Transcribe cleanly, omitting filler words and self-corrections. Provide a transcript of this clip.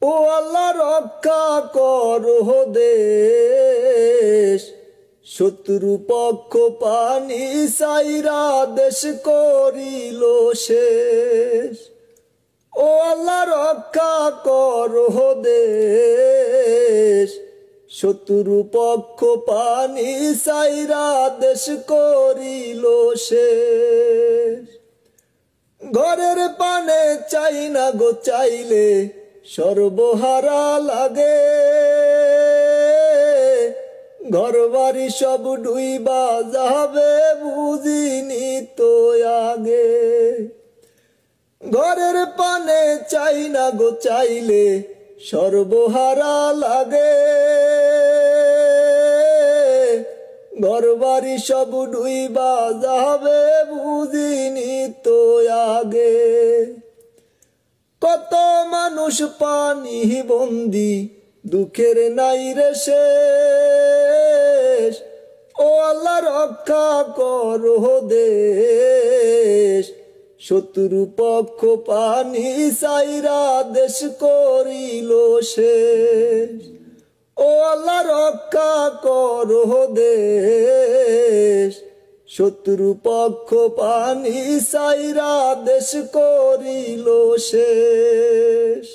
ও আল্লাহ রক্ষা করো দেশ, শত্রু পক্ষ পানি সাইরা দেশ করিল শেষ। ও আল্লাহ রক্ষা করো দেশ, শত্রু পক্ষ পানি সাইরা দেশ করিল শেষ। ঘরের পানে চাই না গো চাইলে সর্বহারা লাগে, ঘর বাড়ি সব ডুইবা যাবে বুঝিনি তো আগে। ঘরের পানে চাই না গো চাইলে সর্বহারা লাগে, ঘর বাড়ি সব ডুইবা যাবে বুঝিনি তো আগে। কত মানুষ পানি বন্দি দুঃখের নাই রে শেষ। ও আল্লাহ রক্ষা করো দেশ, শত্রু পক্ষ পানি সাইরা দেশ করিল শেষ। ও আল্লাহ রক্ষা করো দেশ, শত্রু পক্ষ পানি সাইরা দেশ করিল শেষ।